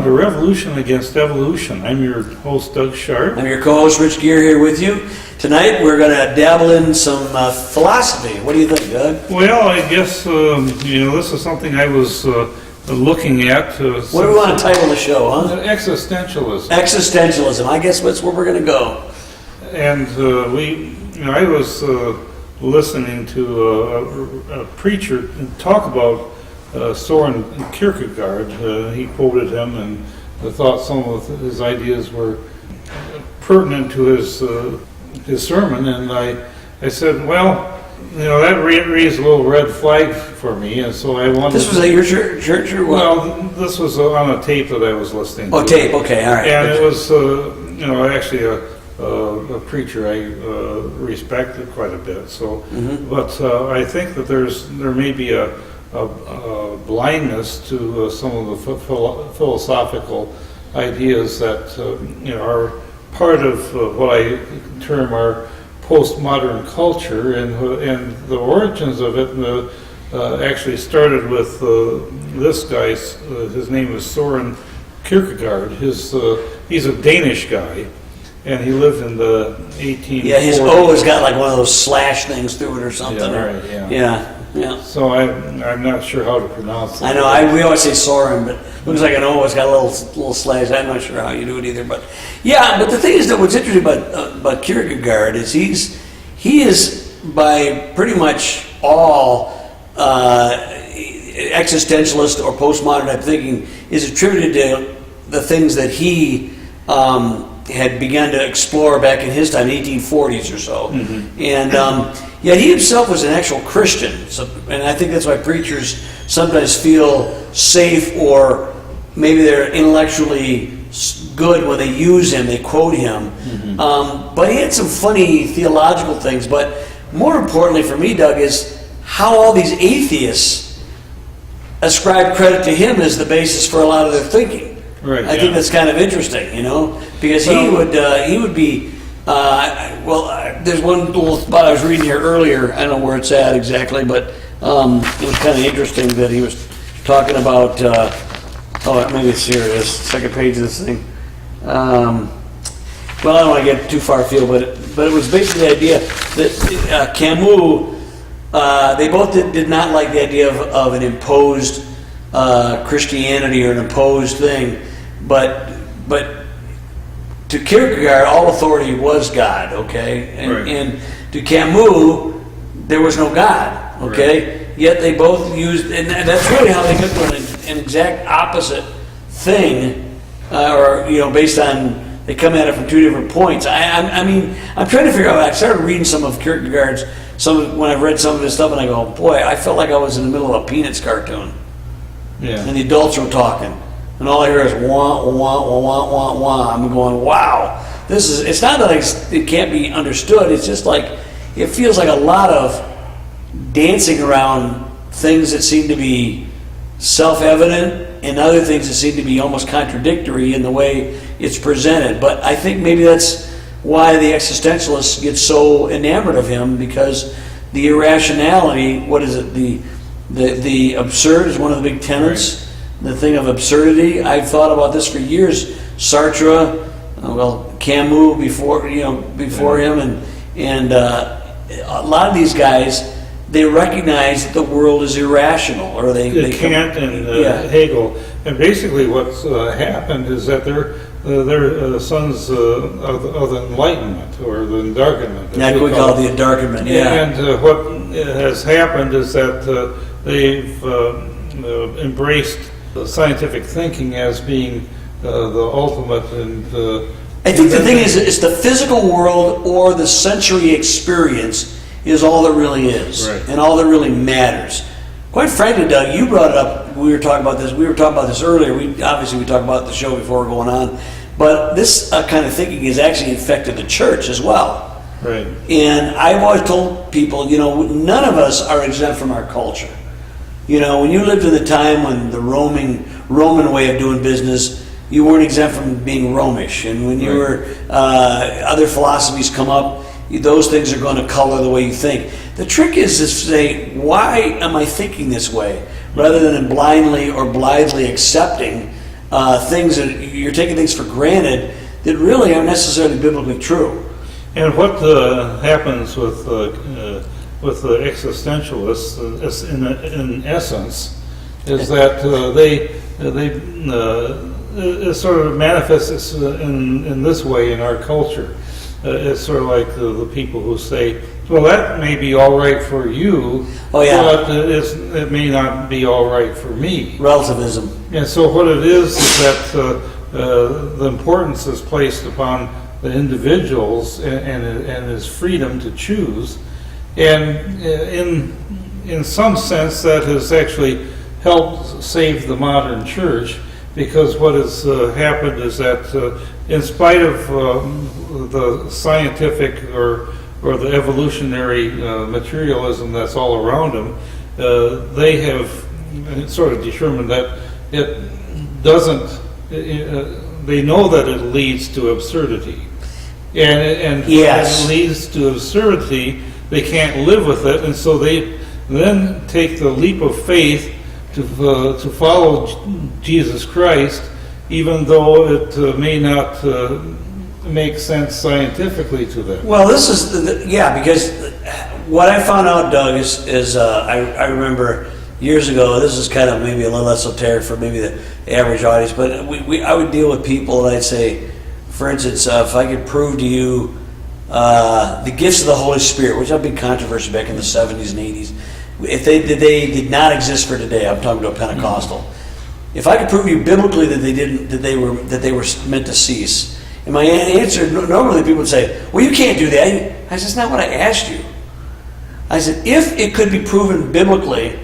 to Revolution Against Evolution. I'm your host, Doug Sharp. I'm your co-host, Rich Gear, here with you. Tonight we're going to dabble in some philosophy. What do you think, Doug? Well, I guess, this is something I was looking at. What do we want to title the show, huh? Existentialism. Existentialism. I guess that's where we're going to go. And I was listening to a preacher talk about Soren Kierkegaard. He quoted him, and I thought some of his ideas were pertinent to his sermon. And I said, well, that raised a little red flag for me, and so I wanted. This was at your church or what? Well, this was on a tape that I was listening to. Oh, tape. Okay, all right. And it was, actually a preacher I respected quite a bit. So, but I think that there may be a blindness to some of the philosophical ideas that are part of what I term our postmodern culture, and the origins of it actually started with this guy. His name is Soren Kierkegaard. He's a Danish guy, and he lived in the 1840s. Yeah, his O has got like one of those slash things through it or something. Yeah, right, yeah. Yeah. So I'm not sure how to pronounce it. I know. We always say Soren, but it looks like an O. It's got a little slash. I'm not sure how you do it either. But yeah. But the thing is that what's interesting about Kierkegaard is he is by pretty much all existentialist or postmodern type thinking is attributed to the things that he had begun to explore back in his time, 1840s or so. And yet he himself was an actual Christian. So, and I think that's why preachers sometimes feel safe, or maybe they're intellectually good when they use him, they quote him. But he had some funny theological things. But more importantly for me, Doug, is how all these atheists ascribe credit to him as the basis for a lot of their thinking. Right, I think that's kind of interesting, because he would be. There's one little spot I was reading here earlier. I don't know where it's at exactly, but it was kind of interesting that he was talking about. Maybe it's here. It is, second page of this thing. I don't want to get too far afield, but it was basically the idea that Camus. They both did not like the idea of an imposed Christianity or an imposed thing, but to Kierkegaard, all authority was God, okay? And to Camus, there was no God, okay? Right. Yet they both used, and that's really how they got to an exact opposite thing, based on, they come at it from two different points. I'm trying to figure out, I started reading some of Kierkegaard's, when I've read some of his stuff, and I go, boy, I felt like I was in the middle of a Peanuts cartoon. Yeah. And the adults were talking. And all I hear is wah, wah, wah, wah, wah, wah. I'm going, wow. It's not that it can't be understood. It's just like, it feels like a lot of dancing around things that seem to be self-evident and other things that seem to be almost contradictory in the way it's presented. But I think maybe that's why the existentialists get so enamored of him, because the irrationality, what is it, the absurd is one of the big tenets. Right. The thing of absurdity. I've thought about this for years. Sartre, Camus before him, and a lot of these guys, they recognize that the world is irrational, or they Kant and Hegel. And basically, what's happened is that they're sons of the Enlightenment, or the Endarkenment. That's what we call the Endarkenment. Yeah. And what has happened is that they've embraced scientific thinking as being the ultimate. And I think the thing is, it's the physical world or the sensory experience is all that really is, right, and all that really matters. Quite frankly, Doug, you brought it up. We were talking about this earlier. We talked about the show before we're going on, but this kind of thinking has actually infected the church as well. Right. And I've always told people, none of us are exempt from our culture. When you lived in the time when the Roman way of doing business, you weren't exempt from being Romish. And when you were, other philosophies come up, those things are going to color the way you think. The trick is to say, why am I thinking this way? Rather than blindly or blithely accepting things that you're taking things for granted that really aren't necessarily biblically true. And what happens with the existentialists, in essence, is that it sort of manifests in this way in our culture. It's sort of like the people who say, well, that may be all right for you, but it may not be all right for me. Relativism. And so what it is that the importance is placed upon the individuals and his freedom to choose. And in some sense, that has actually helped save the modern church, because what has happened is that in spite of the scientific or the evolutionary materialism that's all around them, they have sort of determined that it doesn't, they know that it leads to absurdity. And yes. When it leads to absurdity, they can't live with it, and so they then take the leap of faith to follow Jesus Christ, even though it may not make sense scientifically to them. Well, this is because what I found out, Doug, is I remember years ago. This is kind of maybe a little esoteric for maybe the average audience, but I would deal with people and I'd say, for instance, if I could prove to you the gifts of the Holy Spirit, which had big controversy back in the 70s and 80s, if they did not exist for today, I'm talking to a Pentecostal. If I could prove to you biblically that they didn't, that they were meant to cease, and my answer, normally people would say, well, you can't do that. I said, that's not what I asked you. I said, if it could be proven biblically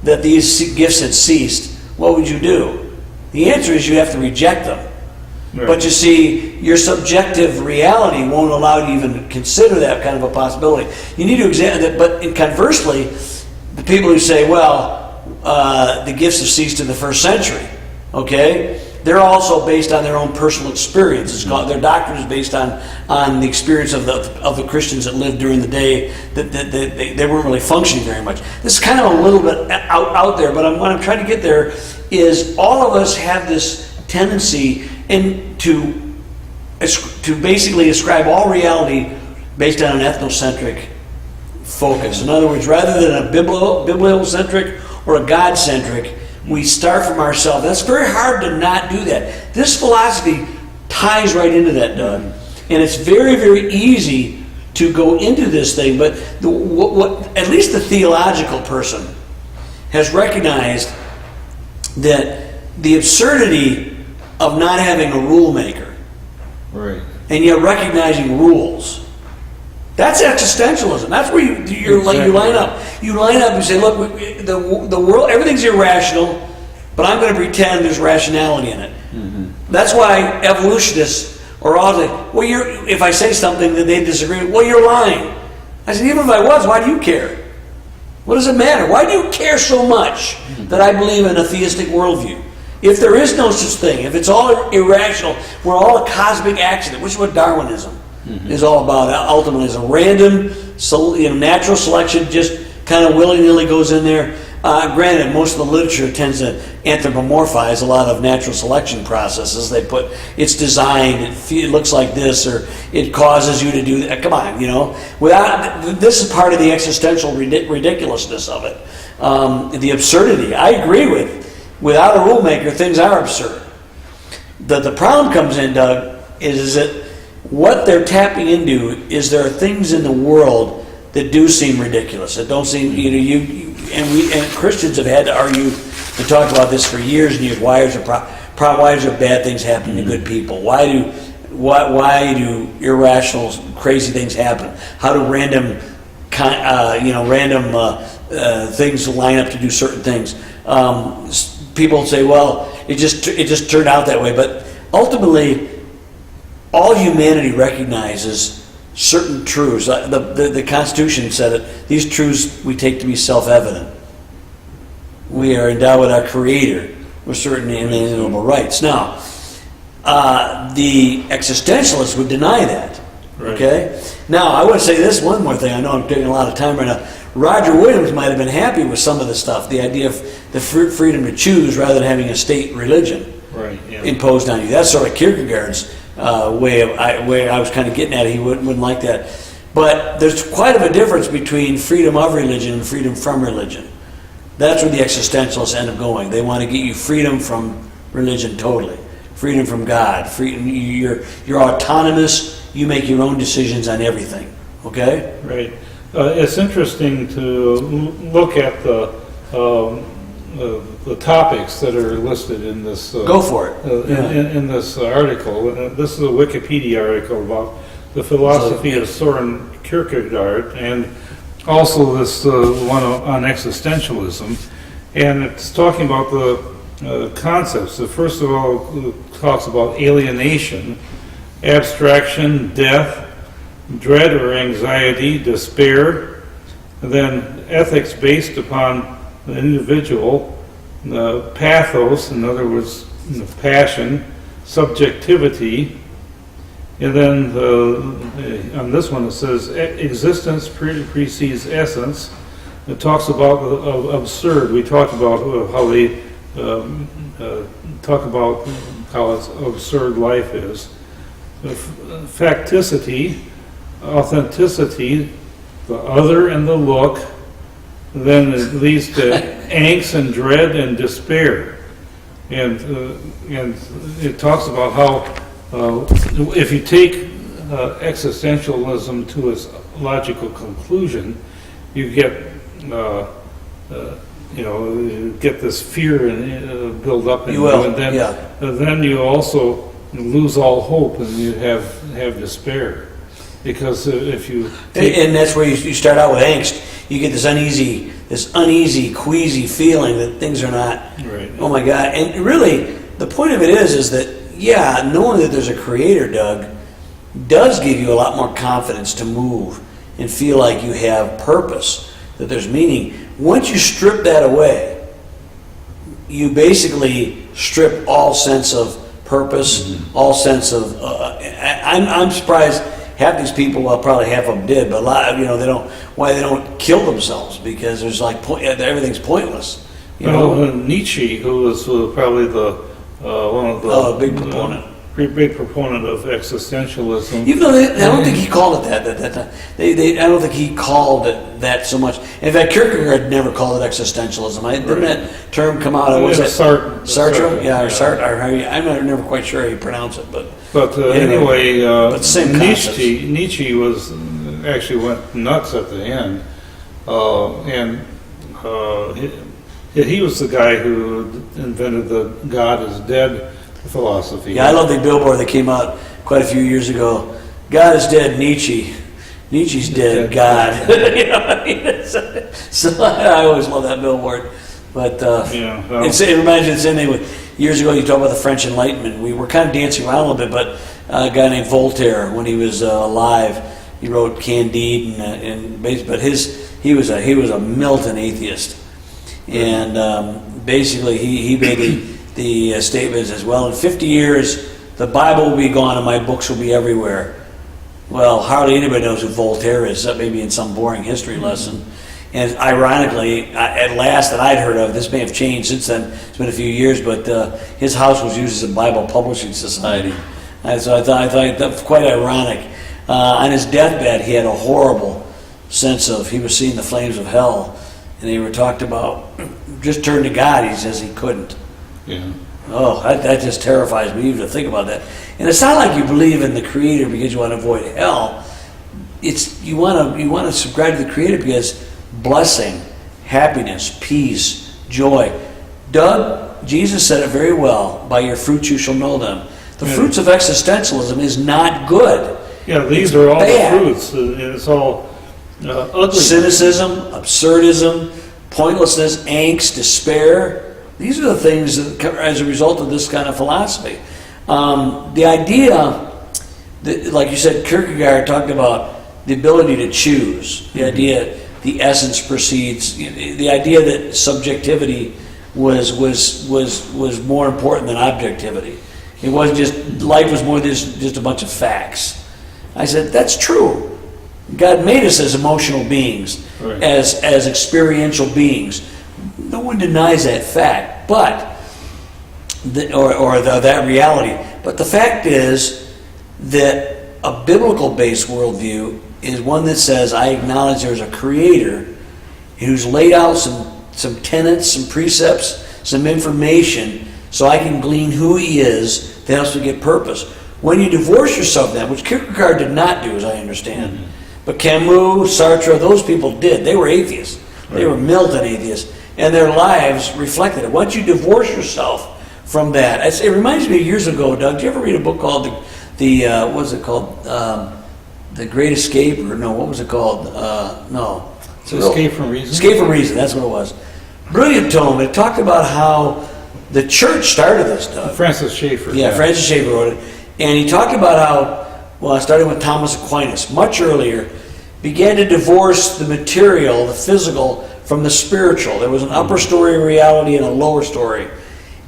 that these gifts had ceased, what would you do? The answer is you have to reject them. Right. But you see, your subjective reality won't allow you to even consider that kind of a possibility. You need to examine that. But conversely, the people who say, well, the gifts have ceased in the first century, okay? They're also based on their own personal experience. It's called, their doctrine is based on the experience of the Christians that lived during the day, that they weren't really functioning very much. This is kind of a little bit out there, but what I'm trying to get there is all of us have this tendency to basically ascribe all reality based on an ethnocentric focus. In other words, rather than a bibliocentric or a God-centric, we start from ourselves. That's very hard to not do that. This philosophy ties right into that, Doug. And it's very, very easy to go into this thing, but what at least the theological person has recognized that the absurdity of not having a rule maker, right, and yet recognizing rules. That's existentialism. That's where you line up. You line up and say, look, the world, everything's irrational, but I'm going to pretend there's rationality in it. Mm-hmm. That's why evolutionists are all like, well, if I say something that they disagree with, well, you're lying. I said, even if I was, why do you care? What does it matter? Why do you care so much that I believe in a theistic worldview? If there is no such thing, if it's all irrational, we're all a cosmic accident, which is what Darwinism is all about. Ultimately, it's a random, natural selection, just kind of willy-nilly goes in there. Granted, most of the literature tends to anthropomorphize a lot of natural selection processes. They put, it's designed, it looks like this, or it causes you to do that. Come on, this is part of the existential ridiculousness of it. The absurdity. I agree without a rule maker, things are absurd. The problem comes in, Doug, is that what they're tapping into is there are things in the world that do seem ridiculous, that don't seem, and Christians have had to argue and talk about this for years and years. Why is there bad things happening to good people? Why do irrational, crazy things happen? How do random things line up to do certain things? People say, well, it just turned out that way, but ultimately, all humanity recognizes certain truths. The Constitution said it. These truths we take to be self-evident. We are endowed with our Creator with certain inalienable rights. Now, the existentialists would deny that. Right. Okay? Now, I want to say this one more thing. I know I'm taking a lot of time right now. Roger Williams might have been happy with some of the stuff, the idea of the freedom to choose rather than having a state religion. Right. Yeah. imposed on you. That's sort of Kierkegaard's way I was kind of getting at it. He wouldn't like that. But there's quite of a difference between freedom of religion and freedom from religion. That's where the existentialists end up going. They want to get you freedom from religion totally. Freedom from God. Freedom, you're autonomous. You make your own decisions on everything. Okay? Right. It's interesting to look at the topics that are listed in this. Go for it. In this article. This is a Wikipedia article about the philosophy of Soren Kierkegaard, and also this one on existentialism. And it's talking about the concepts. So first of all, it talks about alienation, abstraction, death, dread or anxiety, despair, and then ethics based upon the individual, pathos, in other words, passion, subjectivity, and then on this one it says existence precedes essence. It talks about absurd. We talked about how they talk about how absurd life is. Facticity, authenticity, the other and the look, then it leads to angst and dread and despair. And it talks about how if you take existentialism to its logical conclusion, you get you get this fear and build up in you, and then you also lose all hope and you have despair. Because if you and that's where you start out with angst. You get this uneasy, queasy feeling that things are not. Right. Oh my God! And really, the point of it is that knowing that there's a creator, Doug, does give you a lot more confidence to move and feel like you have purpose, that there's meaning. Once you strip that away, you basically strip all sense of purpose, all sense of. I'm surprised. Half these people, well, probably half of them did, but a lot, they don't. Why they don't kill themselves? Because there's everything's pointless. Nietzsche, who was probably the one of the big proponent, big proponent of existentialism. Even though I don't think he called it that. I don't think he called it that so much. In fact, Kierkegaard never called it existentialism. Didn't that term come out? Was it Sartre? Yeah, or Sartre. I'm never quite sure how you pronounce it, but. Anyway, but same Nietzsche was actually went nuts at the end, and he was the guy who invented the "God is dead" philosophy. Yeah, I love the billboard that came out quite a few years ago. God is dead, Nietzsche. Nietzsche's dead, God. So I always love that billboard. But it reminds me of the same thing with years ago. You talk about the French Enlightenment. We were kind of dancing around a little bit, but a guy named Voltaire, when he was alive, he wrote Candide, but he was a militant atheist, and basically he made the statement as well. In 50 years, the Bible will be gone and my books will be everywhere. Well, hardly anybody knows who Voltaire is, except maybe in some boring history lesson. And ironically, at last that I'd heard of, this may have changed since then, it's been a few years, but his house was used as a Bible publishing society. And so I thought that was quite ironic. On his deathbed, he had a horrible sense of, he was seeing the flames of hell. And they were talked about, just turn to God, he says he couldn't. Yeah. Oh, that just terrifies me even to think about that. And it's not like you believe in the Creator because you want to avoid hell. It's you want to subscribe to the Creator because blessing, happiness, peace, joy. Doug, Jesus said it very well, by your fruits you shall know them. The fruits of existentialism is not good. Yeah, these are all the fruits. It's all ugly. Cynicism, absurdism, pointlessness, angst, despair. These are the things that come as a result of this kind of philosophy. The idea, that, like you said, Kierkegaard talked about the ability to choose. The idea, the essence precedes. The idea that subjectivity was more important than objectivity. It wasn't just life was more than just a bunch of facts. I said that's true. God made us as emotional beings, right, as experiential beings. No one denies that fact, but that reality. But the fact is that a biblical-based worldview is one that says, I acknowledge there's a creator who's laid out some tenets, some precepts, some information, so I can glean who he is that helps me get purpose. When you divorce yourself from that, which Kierkegaard did not do, as I understand, but Camus, Sartre, those people did. They were atheists. They were militant atheists. And their lives reflected it. Once you divorce yourself from that, it reminds me of years ago, Doug, did you ever read a book called what was it called? The Great Escape, or no, what was it called? No. Escape from Reason? Escape from Reason, that's what it was. Brilliant tome. It talked about how the church started this, Doug. Francis Schaeffer. Yeah, Francis Schaeffer wrote it. And he talked about how, well, starting with Thomas Aquinas, much earlier, began to divorce the material, the physical, from the spiritual. There was an upper story reality and a lower story.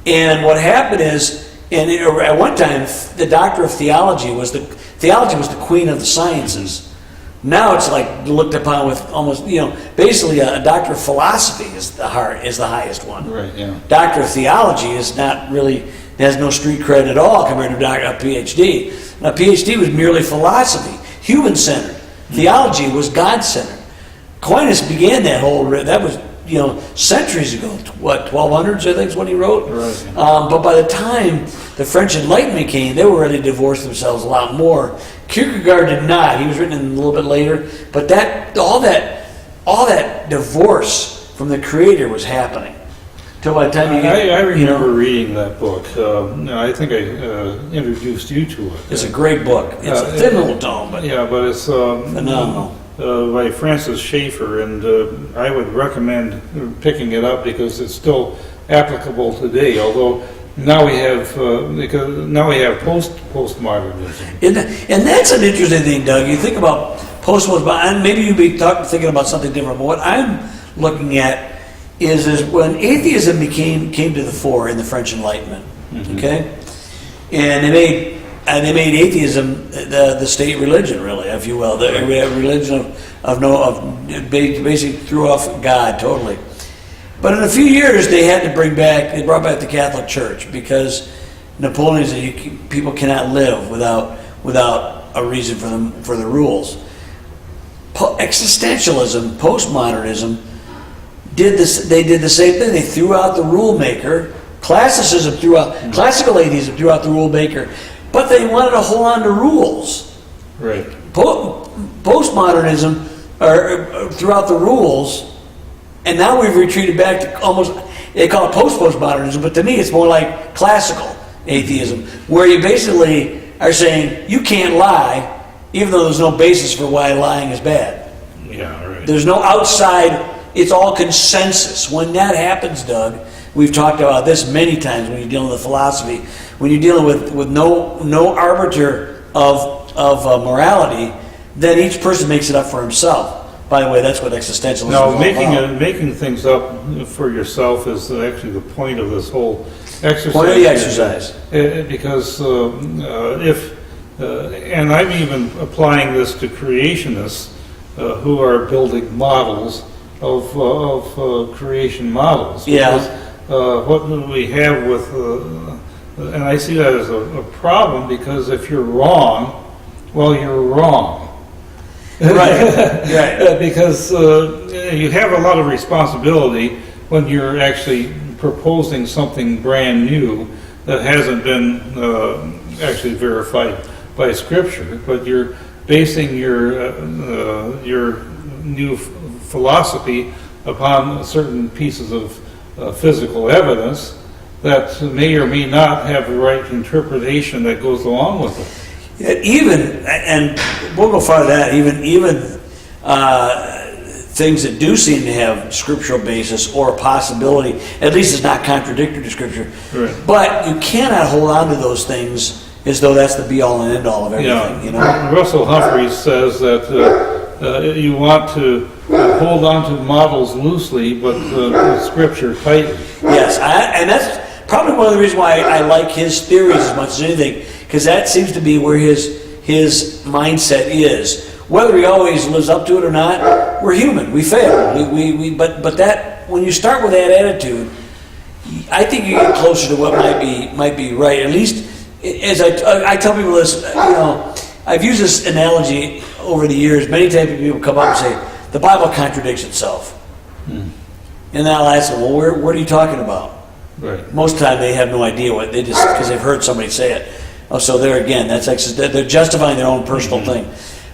And what happened is, at one time, the doctor of theology was the queen of the sciences. Now it's like looked upon with almost, basically a doctor of philosophy is the highest one. Right, yeah. Doctor of theology is not really, has no street cred at all compared to a PhD. Now, a PhD was merely philosophy, human-centered. Theology was God-centered. Aquinas began that was, centuries ago. What, 1200s, I think is when he wrote? Right. But by the time the French Enlightenment came, they were ready to divorce themselves a lot more. Kierkegaard did not. He was written a little bit later. But all that divorce from the Creator was happening. Till by the time I remember reading that book. I think I introduced you to it. It's a great book. It's a thin little tome, but but it's phenomenal. By Francis Schaeffer, and I would recommend picking it up because it's still applicable today. Although now we have postmodernism, and that's an interesting thing, Doug. You think about postmodernism, and maybe you'd be thinking about something different. But what I'm looking at is when atheism came to the fore in the French Enlightenment, okay, and they made atheism the state religion, really, if you will, the religion of basically threw off God totally. But in a few years, they brought back the Catholic Church because Napoleon said people cannot live without a reason for the rules. Existentialism, postmodernism, did this. They did the same thing. They threw out the rule maker. Classical atheism threw out the rule maker, but they wanted to hold on to rules. Right. Postmodernism threw out the rules, and now we've retreated back to almost, they call it postmodernism, but to me it's more like classical atheism, where you basically are saying you can't lie, even though there's no basis for why lying is bad. Yeah, right. There's no outside, it's all consensus. When that happens, Doug, we've talked about this many times when you're dealing with philosophy, when you're dealing with no arbiter of morality, then each person makes it up for himself. By the way, that's what existentialism is all about. Making things up for yourself is actually the point of this whole exercise. Point of the exercise. Because and I'm even applying this to creationists who are building models of creation models. Because, what we have with, and I see that as a problem, because if you're wrong, well, you're wrong. Right. Because you have a lot of responsibility when you're actually proposing something brand new that hasn't been actually verified by Scripture, but you're basing your new philosophy upon certain pieces of physical evidence that may or may not have the right interpretation that goes along with it. And we'll go farther than that, even things that do seem to have scriptural basis or a possibility, at least it's not contradictory to Scripture. Right. But you cannot hold on to those things as though that's the be-all and end-all of everything. Yeah. Russell Humphreys says that you want to hold on to models loosely, but Scripture tightly. Yes, and that's probably one of the reasons why I like his theories as much as anything, because that seems to be where his mindset is. Whether he always lives up to it or not, we're human. We fail. But that when you start with that attitude, I think you get closer to what might be right. At least, as I tell people this, I've used this analogy over the years. Many times people come up and say, the Bible contradicts itself. And I'll ask them, well, what are you talking about? Right. Most of the time they have no idea what, they just, because they've heard somebody say it. Oh, so there again, they're justifying their own personal thing.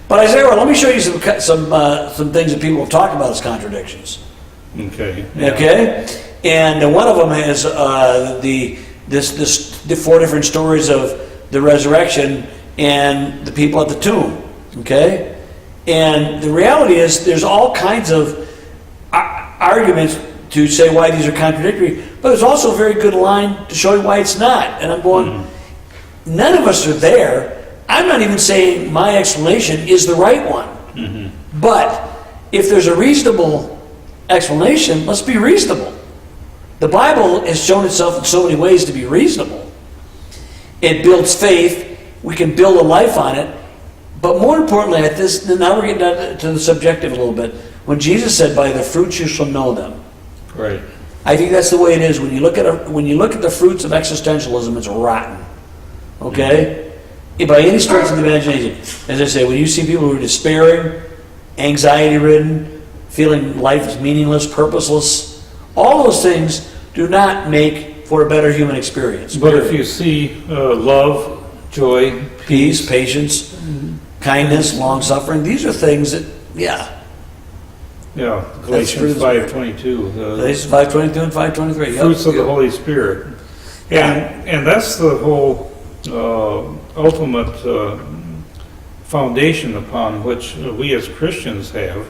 But I say, well, let me show you some things that people have talked about as contradictions. Okay. Yeah. Okay? And one of them is the 4 different stories of the resurrection and the people at the tomb. Okay? And the reality is there's all kinds of arguments to say why these are contradictory, but there's also a very good line to show you why it's not. And I'm going, none of us are there. I'm not even saying my explanation is the right one. But if there's a reasonable explanation, let's be reasonable. The Bible has shown itself in so many ways to be reasonable. It builds faith. We can build a life on it. But more importantly, now we're getting down to the subjective a little bit. When Jesus said, "By the fruits you shall know them," Right. I think that's the way it is. When you look at the fruits of existentialism, it's rotten. Okay, by any stretch of the imagination. As I say, when you see people who are despairing, anxiety-ridden, feeling life is meaningless, purposeless, all those things do not make for a better human experience. But if you see love, joy, peace, patience, kindness, long-suffering, these are things that, yeah. Yeah, Galatians 5:22. Galatians 5:22 and 5:23. Fruits of the Holy Spirit. And that's the whole ultimate foundation upon which we as Christians have,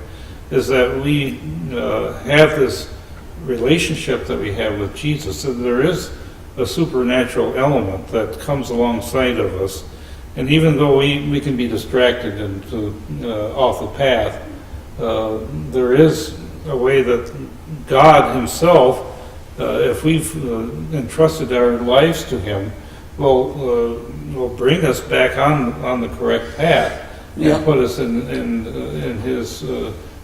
is that we have this relationship that we have with Jesus. So there is a supernatural element that comes alongside of us. And even though we can be distracted and off the path, there is a way that God himself, if we've entrusted our lives to him, will bring us back on the correct path and put us in his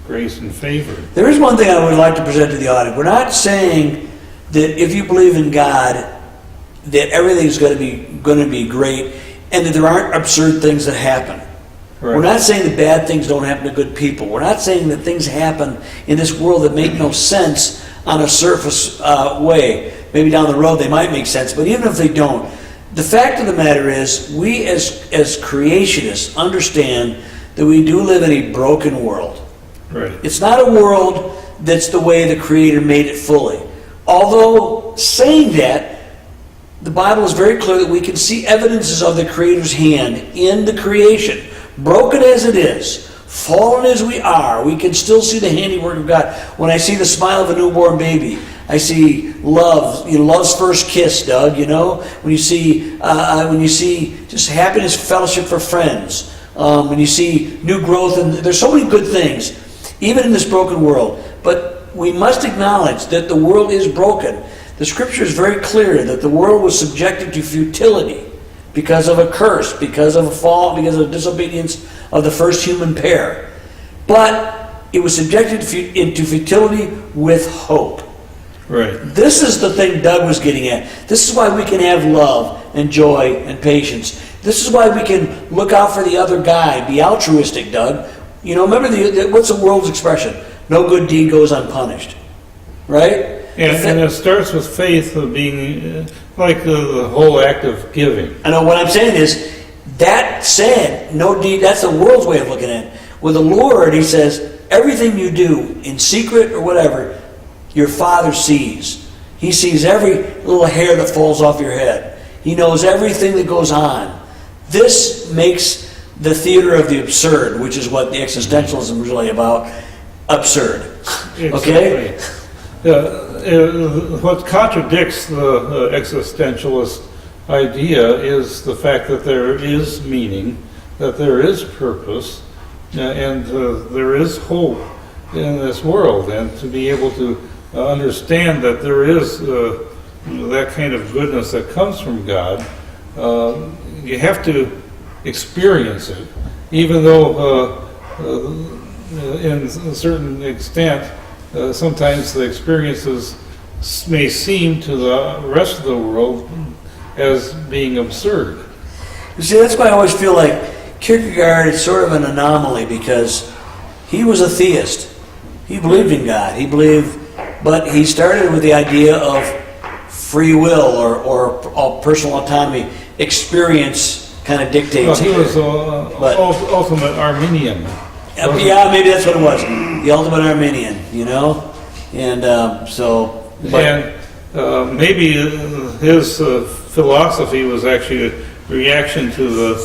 grace and favor. There is one thing I would like to present to the audience. We're not saying that if you believe in God, that everything's going to be great, and that there aren't absurd things that happen. Right. We're not saying that bad things don't happen to good people. We're not saying that things happen in this world that make no sense on a surface way. Maybe down the road they might make sense, but even if they don't, the fact of the matter is, we as creationists understand that we do live in a broken world. Right. It's not a world that's the way the Creator made it fully. Although saying that, the Bible is very clear that we can see evidences of the Creator's hand in the creation. Broken as it is, fallen as we are, we can still see the handiwork of God. When I see the smile of a newborn baby, I see love, love's first kiss, Doug, when you see just happiness, fellowship for friends, when you see new growth, and there's so many good things, even in this broken world. But we must acknowledge that the world is broken. The Scripture is very clear that the world was subjected to futility because of a curse, because of a fall, because of disobedience of the first human pair. But it was subjected into futility with hope. Right. This is the thing Doug was getting at. This is why we can have love and joy and patience. This is why we can look out for the other guy, be altruistic, Doug. Remember what's the world's expression? No good deed goes unpunished. Right? And it starts with faith of being like the whole act of giving. I know what I'm saying is, that said, no deed, that's the world's way of looking at it. With the Lord, he says, everything you do in secret or whatever, your Father sees. He sees every little hair that falls off your head. He knows everything that goes on. This makes the theater of the absurd, which is what the existentialism is really about, absurd. Okay? What contradicts the existentialist idea is the fact that there is meaning, that there is purpose, and there is hope in this world, and to be able to understand that there is that kind of goodness that comes from God, you have to experience it, even though in a certain extent sometimes the experiences may seem to the rest of the world as being absurd. You see, that's why I always feel like Kierkegaard is sort of an anomaly, because he was a theist. He believed in God. But he started with the idea of free will or personal autonomy. Experience kind of dictates. Well, he was ultimate Arminian. Yeah, maybe that's what it was. The ultimate Arminian, you know? And so... And maybe his philosophy was actually a reaction to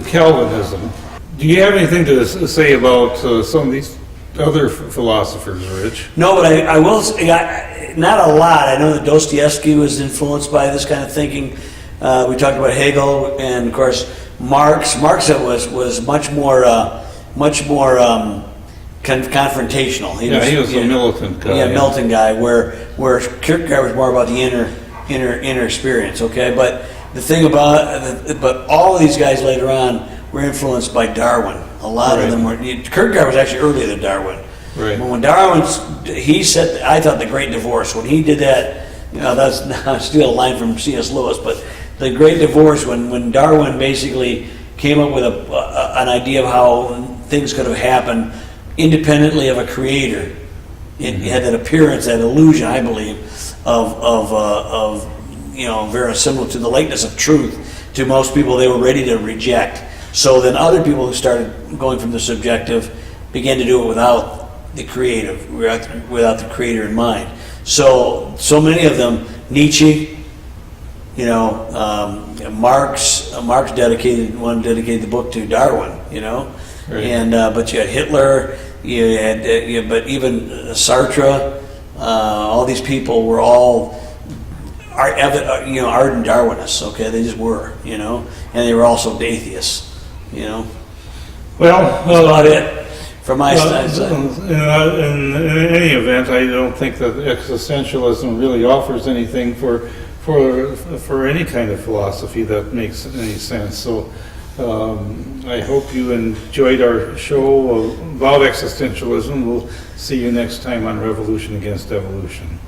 Calvinism. Do you have anything to say about some of these other philosophers, Rich? No, but I will say, not a lot. I know that Dostoevsky was influenced by this kind of thinking. We talked about Hegel, and of course Marx. Marx was much more confrontational. He was a militant guy. Yeah, militant guy. Where Kierkegaard was more about the inner experience. Okay, but the thing but all of these guys later on were influenced by Darwin. A lot of them were. Kierkegaard was actually earlier than Darwin. Right. When Darwin, he said, I thought the Great Divorce. When he did that, that's still a line from C.S. Lewis, but the Great Divorce, when Darwin basically came up with an idea of how things could have happened independently of a creator. It had that appearance, that illusion, I believe, of very similar to the lateness of truth. To most people, they were ready to reject. So then other people who started going from the subjective began to do it without the creative, without the creator in mind. So many of them, Nietzsche, Marx dedicated the book to Darwin, Right. and but you had Hitler, but even Sartre, all these people were all ardent Darwinists. Okay, they just were, and they were also atheists. Well, that's about it from my side. In any event, I don't think that existentialism really offers anything for any kind of philosophy that makes any sense. So I hope you enjoyed our show about existentialism. We'll see you next time on Revolution Against Evolution.